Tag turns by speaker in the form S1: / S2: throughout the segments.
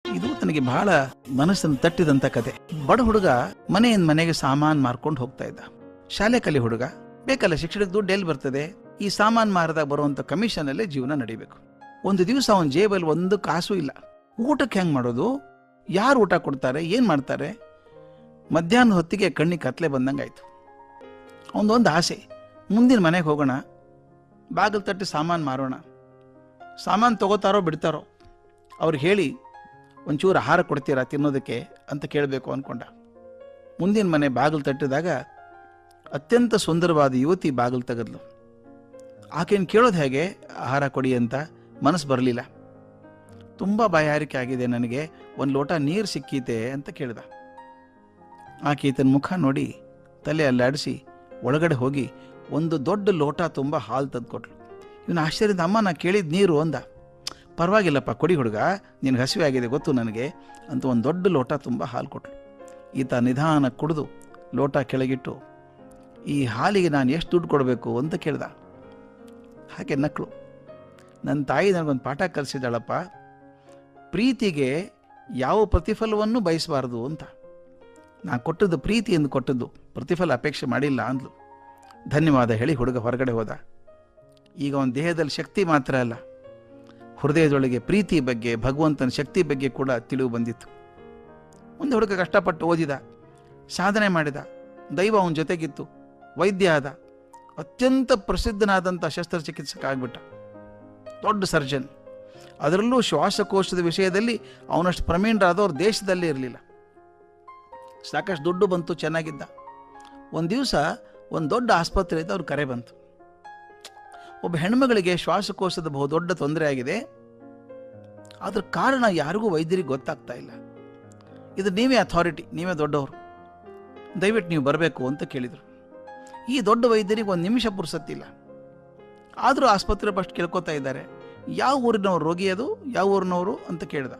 S1: ಇದು ನನಗೆ ಬಹಳ ಮನಸ್ಸನ್ನು ತಟ್ಟಿದಂತ ಕತೆ. ಬಡ ಹುಡುಗ ಮನೆಯಿಂದ ಮನೆಗೆ ಸಾಮಾನ್ ಮಾರ್ಕೊಂಡು ಹೋಗ್ತಾ ಇದ್ದ. ಶಾಲೆ ಕಲಿ ಹುಡುಗ, ಬೇಕಲ್ಲ ಶಿಕ್ಷಣಕ್ಕೆ ದುಡ್ಡು ಎಲ್ಲಿ ಬರ್ತದೆ? ಈ ಸಾಮಾನ್ ಮಾರದಾಗ ಬರುವಂತ ಕಮಿಷನ್ ಅಲ್ಲೇ ಜೀವನ ನಡಿಬೇಕು. ಒಂದು ದಿವಸ ಅವನ ಜೇಬಲ್ಲಿ ಒಂದು ಕಾಸು ಇಲ್ಲ. ಊಟಕ್ಕೆ ಹೆಂಗ್ ಮಾಡೋದು? ಯಾರು ಊಟ ಕೊಡ್ತಾರೆ? ಏನ್ ಮಾಡ್ತಾರೆ? ಮಧ್ಯಾಹ್ನ ಹೊತ್ತಿಗೆ ಕಣ್ಣಿಗೆ ಕತ್ಲೆ ಬಂದಂಗಾಯ್ತು. ಅವನದೊಂದು ಆಸೆ, ಮುಂದಿನ ಮನೆಗೆ ಹೋಗೋಣ, ಬಾಗಿಲು ತಟ್ಟಿ ಸಾಮಾನು ಮಾರೋಣ. ಸಾಮಾನು ತಗೋತಾರೋ ಬಿಡ್ತಾರೋ ಅವ್ರಿಗೆ ಹೇಳಿ ಒಂಚೂರು ಆಹಾರ ಕೊಡ್ತೀರಾ ತಿನ್ನೋದಕ್ಕೆ ಅಂತ ಕೇಳಬೇಕು ಅಂದ್ಕೊಂಡ. ಮುಂದಿನ ಮನೆ ಬಾಗಿಲು ತಟ್ಟಿದಾಗ ಅತ್ಯಂತ ಸುಂದರವಾದ ಯುವತಿ ಬಾಗಿಲು ತೆಗೆದ್ಲು. ಆಕೆಯನ್ನು ಕೇಳೋದು ಹೇಗೆ ಆಹಾರ ಕೊಡಿ ಅಂತ ಮನಸ್ಸು ಬರಲಿಲ್ಲ. ತುಂಬ ಬಾಯಾರಿಕೆ ಆಗಿದೆ ನನಗೆ, ಒಂದು ಲೋಟ ನೀರು ಸಿಕ್ಕೀತೆ ಅಂತ ಕೇಳ್ದ. ಆಕೆ ಈತನ ಮುಖ ನೋಡಿ ತಲೆ ಅಲ್ಲಾಡಿಸಿ ಒಳಗಡೆ ಹೋಗಿ ಒಂದು ದೊಡ್ಡ ಲೋಟ ತುಂಬ ಹಾಲು ತಂದುಕೊಟ್ಲು. ಇವನು ಆಶ್ಚರ್ಯದಿಂದ, ಅಮ್ಮ ನಾ ಕೇಳಿದ ನೀರು ಅಂದ. ಪರವಾಗಿಲ್ಲಪ್ಪ ಕೊಡಿ ಹುಡುಗ, ನಿನಗೆ ಹಸಿವೆ ಆಗಿದೆ ಗೊತ್ತು ನನಗೆ ಅಂತ ಒಂದು ದೊಡ್ಡ ಲೋಟ ತುಂಬ ಹಾಲು ಕೊಟ್ಲು. ಈತ ನಿಧಾನ ಕುಡಿದು ಲೋಟ ಕೆಳಗಿಟ್ಟು, ಈ ಹಾಲಿಗೆ ನಾನು ಎಷ್ಟು ದುಡ್ಡು ಕೊಡಬೇಕು ಅಂತ ಕೇಳ್ದ. ಹಾಗೆ ನಕ್ಕಳು. ನನ್ನ ತಾಯಿ ನನಗೊಂದು ಪಾಠ ಕಲಿಸಿದಾಳಪ್ಪ, ಪ್ರೀತಿಗೆ ಯಾವ ಪ್ರತಿಫಲವನ್ನು ಬಯಸಬಾರ್ದು ಅಂತ. ನಾ ಕೊಟ್ಟದ್ದು ಪ್ರೀತಿ ಎಂದು ಕೊಟ್ಟದ್ದು, ಪ್ರತಿಫಲ ಅಪೇಕ್ಷೆ ಮಾಡಿಲ್ಲ ಅಂದ್ಲು. ಧನ್ಯವಾದ ಹೇಳಿ ಹುಡುಗ ಹೊರಗಡೆ ಹೋದ. ಈಗ ಅವನ ದೇಹದಲ್ಲಿ ಶಕ್ತಿ ಮಾತ್ರ ಅಲ್ಲ, ಹೃದಯದೊಳಗೆ ಪ್ರೀತಿ ಬಗ್ಗೆ, ಭಗವಂತನ ಶಕ್ತಿ ಬಗ್ಗೆ ಕೂಡ ತಿಳಿವು ಬಂದಿತ್ತು. ಮುಂದೆ ಹುಡುಗ ಕಷ್ಟಪಟ್ಟು ಓದಿದ, ಸಾಧನೆ ಮಾಡಿದ, ದೈವ ಅವನ ಜೊತೆಗಿತ್ತು, ವೈದ್ಯ ಆದ, ಅತ್ಯಂತ ಪ್ರಸಿದ್ಧನಾದಂಥ ಶಸ್ತ್ರಚಿಕಿತ್ಸಕ ಆಗ್ಬಿಟ್ಟ, ದೊಡ್ಡ ಸರ್ಜನ್. ಅದರಲ್ಲೂ ಶ್ವಾಸಕೋಶದ ವಿಷಯದಲ್ಲಿ ಅವನಷ್ಟು ಪ್ರವೀಣರಾದವ್ರು ದೇಶದಲ್ಲೇ ಇರಲಿಲ್ಲ. ಸಾಕಷ್ಟು ದುಡ್ಡು ಬಂತು, ಚೆನ್ನಾಗಿದ್ದ. ಒಂದು ದಿವಸ ಒಂದು ದೊಡ್ಡ ಆಸ್ಪತ್ರೆಯಿಂದ ಅವ್ರ ಕರೆ ಬಂತು. ಒಬ್ಬ ಹೆಣ್ಮಗಳಿಗೆ ಶ್ವಾಸಕೋಶದ ಬಹುದೊಡ್ಡ ತೊಂದರೆ ಆಗಿದೆ, ಅದ್ರ ಕಾರಣ ಯಾರಿಗೂ ವೈದ್ಯರಿಗೆ ಗೊತ್ತಾಗ್ತಾ ಇಲ್ಲ. ಇದು ನೀವೇ ಅಥಾರಿಟಿ, ನೀವೇ ದೊಡ್ಡವರು, ದಯವಿಟ್ಟು ನೀವು ಬರಬೇಕು ಅಂತ ಕೇಳಿದರು. ಈ ದೊಡ್ಡ ವೈದ್ಯರಿಗೆ ಒಂದು ನಿಮಿಷ ಪುರ್ಸತ್ತಿಲ್ಲ. ಆದರೂ ಆಸ್ಪತ್ರೆ ಫಸ್ಟ್ ಕೇಳ್ಕೊತಾ ಇದ್ದಾರೆ, ಯಾವ ಊರಿನವ್ರು ರೋಗಿ, ಅದು ಯಾವ ಊರಿನವರು ಅಂತ ಕೇಳ್ದ.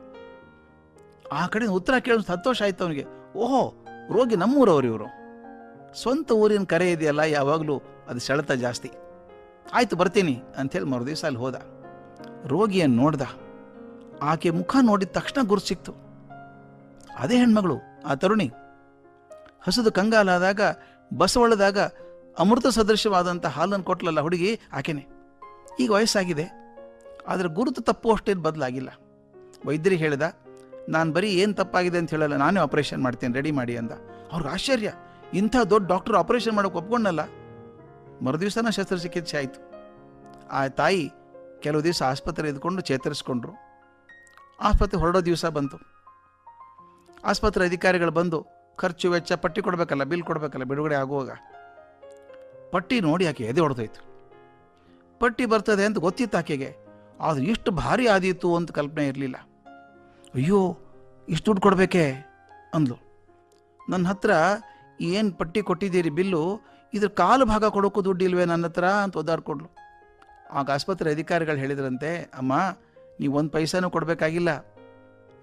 S1: ಆ ಕಡೆ ಉತ್ತರ ಕೇಳಿದ ಸಂತೋಷ ಆಯ್ತು ಅವನಿಗೆ. ಓಹೋ, ರೋಗಿ ನಮ್ಮೂರವ್ರು ಇವರು, ಸ್ವಂತ ಊರಿನ ಕರೆ ಇದೆಯಲ್ಲ, ಯಾವಾಗಲೂ ಅದು ಸೆಳೆತ ಜಾಸ್ತಿ. ಆಯ್ತು ಬರ್ತೀನಿ ಅಂಥೇಳಿ ಮರುದಿವಸ ಅಲ್ಲಿ ಹೋದ. ರೋಗಿಯನ್ನು ನೋಡ್ದ. ಆಕೆ ಮುಖ ನೋಡಿದ ತಕ್ಷಣ ಗುರು ಸಿಕ್ತು. ಅದೇ ಹೆಣ್ಮಗಳು, ಆ ತರುಣಿ. ಹಸಿದು ಕಂಗಾಲಾದಾಗ, ಬಸವಳದಾಗ ಅಮೃತ ಸದೃಶವಾದಂಥ ಹಾಲನ್ನು ಕೊಟ್ಲಲ್ಲ ಹುಡುಗಿ, ಆಕೆನೆ. ಈಗ ವಯಸ್ಸಾಗಿದೆ, ಆದರೆ ಗುರುತು ತಪ್ಪುವಷ್ಟೇನು ಬದಲಾಗಿಲ್ಲ. ವೈದ್ಯರಿಗೆ ಹೇಳಿದ, ನಾನು ಬರೀ ಏನು ತಪ್ಪಾಗಿದೆ ಅಂತ ಹೇಳಲ್ಲ, ನಾನೇ ಆಪರೇಷನ್ ಮಾಡ್ತೇನೆ, ರೆಡಿ ಮಾಡಿ ಅಂದ. ಅವ್ರಿಗೆ ಆಶ್ಚರ್ಯ, ಇಂಥ ದೊಡ್ಡ ಡಾಕ್ಟರ್ ಆಪರೇಷನ್ ಮಾಡೋಕೆ ಒಪ್ಕೊಂಡಲ್ಲ. ಮರುದಿವಸನ ಶಸ್ತ್ರಚಿಕಿತ್ಸೆ ಆಯಿತು. ಆ ತಾಯಿ ಕೆಲವು ದಿವಸ ಆಸ್ಪತ್ರೆ ಇದ್ಕೊಂಡು ಚೇತರಿಸ್ಕೊಂಡ್ರು. ಆಸ್ಪತ್ರೆ ಹೊರಡೋ ದಿವಸ ಬಂತು. ಆಸ್ಪತ್ರೆ ಅಧಿಕಾರಿಗಳು ಬಂದು ಖರ್ಚು ವೆಚ್ಚ ಪಟ್ಟಿ ಕೊಡಬೇಕಲ್ಲ, ಬಿಲ್ ಕೊಡಬೇಕಲ್ಲ ಬಿಡುಗಡೆ ಆಗುವಾಗ. ಪಟ್ಟಿ ನೋಡಿ ಆಕೆ ಎದೆ ಹೊಡೆದೋಯ್ತು. ಪಟ್ಟಿ ಬರ್ತದೆ ಅಂತ ಗೊತ್ತಿತ್ತು ಆಕೆಗೆ, ಆದರೆ ಇಷ್ಟು ಭಾರಿ ಆದೀತು ಅಂತ ಕಲ್ಪನೆ ಇರಲಿಲ್ಲ. ಅಯ್ಯೋ, ಇಷ್ಟು ದುಡ್ಡು ಕೊಡಬೇಕೇ ಅಂದ್ಲು. ನನ್ನ ಹತ್ರ ಏನು ಪಟ್ಟಿ ಕೊಟ್ಟಿದ್ದೀರಿ ಬಿಲ್ಲು, ಇದ್ರ ಕಾಲು ಭಾಗ ಕೊಡೋಕ್ಕೂ ದುಡ್ಡು ಇಲ್ವೇ ನನ್ನ ಹತ್ರ ಅಂತ ಒದ್ದಾಡ್ಕೊಂಡ್ಲು. ಆಗ ಆಸ್ಪತ್ರೆ ಅಧಿಕಾರಿಗಳು ಹೇಳಿದ್ರಂತೆ, ಅಮ್ಮ ನೀವು ಒಂದು ಪೈಸಾನೂ ಕೊಡಬೇಕಾಗಿಲ್ಲ.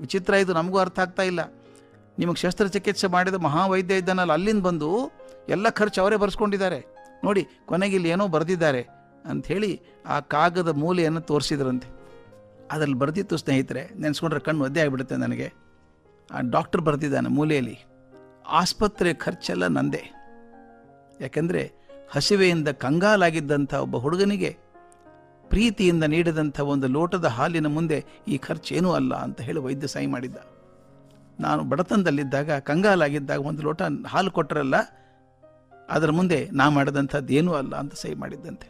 S1: ವಿಚಿತ್ರ, ಇದು ನಮಗೂ ಅರ್ಥ ಆಗ್ತಾ ಇಲ್ಲ. ನಿಮಗೆ ಶಸ್ತ್ರಚಿಕಿತ್ಸೆ ಮಾಡಿದ ಮಹಾವೈದ್ಯ ಇದ್ದಾನಲ್ಲ, ಅಲ್ಲಿಂದ ಬಂದು ಎಲ್ಲ ಖರ್ಚು ಅವರೇ ಬರೆಸ್ಕೊಂಡಿದ್ದಾರೆ ನೋಡಿ, ಕೊನೆಗಿಲ್ಲಿ ಏನೋ ಬರೆದಿದ್ದಾರೆ ಅಂಥೇಳಿ ಆ ಕಾಗದ ಮೂಲೆಯನ್ನು ತೋರಿಸಿದ್ರಂತೆ. ಅದರಲ್ಲಿ ಬರೆದಿತ್ತು ಸ್ನೇಹಿತರೆ, ನೆನೆಸ್ಕೊಂಡ್ರೆ ಕಣ್ಣು ಒದ್ದೆ ಆಗಿಬಿಡುತ್ತೆ ನನಗೆ. ಆ ಡಾಕ್ಟರ್ ಬರೆದಿದ್ದಾನೆ ಮೂಲೆಯಲ್ಲಿ, ಆಸ್ಪತ್ರೆ ಖರ್ಚೆಲ್ಲ ನಂದೇ. ಯಾಕೆಂದರೆ ಹಸಿವೆಯಿಂದ ಕಂಗಾಲಾಗಿದ್ದಂಥ ಒಬ್ಬ ಹುಡುಗನಿಗೆ ಪ್ರೀತಿಯಿಂದ ನೀಡಿದಂಥ ಒಂದು ಲೋಟದ ಹಾಲಿನ ಮುಂದೆ ಈ ಖರ್ಚೇನೂ ಅಲ್ಲ ಅಂತ ಹೇಳಿ ವೈದ್ಯ ಸಹಿ ಮಾಡಿದ್ದ. ನಾನು ಬಡತನದಲ್ಲಿದ್ದಾಗ, ಕಂಗಾಲಾಗಿದ್ದಾಗ ಒಂದು ಲೋಟ ಹಾಲು ಕೊಟ್ಟರಲ್ಲ, ಅದರ ಮುಂದೆ ನಾ ಮಾಡಿದಂಥದ್ದು ಏನೂ ಅಲ್ಲ ಅಂತ ಸಹಿ ಮಾಡಿದ್ದಂತೆ.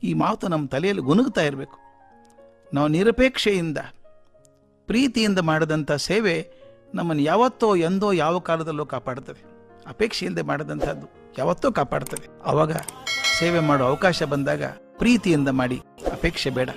S1: ಈ ಮಾತು ನಮ್ಮ ತಲೆಯಲ್ಲಿ ಗುನುಗ್ತಾ ಇರಬೇಕು. ನಾವು ನಿರಪೇಕ್ಷೆಯಿಂದ, ಪ್ರೀತಿಯಿಂದ ಮಾಡಿದಂಥ ಸೇವೆ ನಮ್ಮನ್ನು ಯಾವತ್ತೋ ಎಂದೋ ಯಾವ ಕಾಲದಲ್ಲೋ ಕಾಪಾಡ್ತದೆ. ಅಪೇಕ್ಷೆಯಿಂದ ಮಾಡಿದಂಥದ್ದು ಯಾವತ್ತೋ ಕಾಪಾಡ್ತದೆ. ಆವಾಗ ಸೇವೆ ಮಾಡೋ ಅವಕಾಶ ಬಂದಾಗ ಪ್ರೀತಿಯಿಂದ ಮಾಡಿ, ಅಪೇಕ್ಷೆ ಬೇಡ.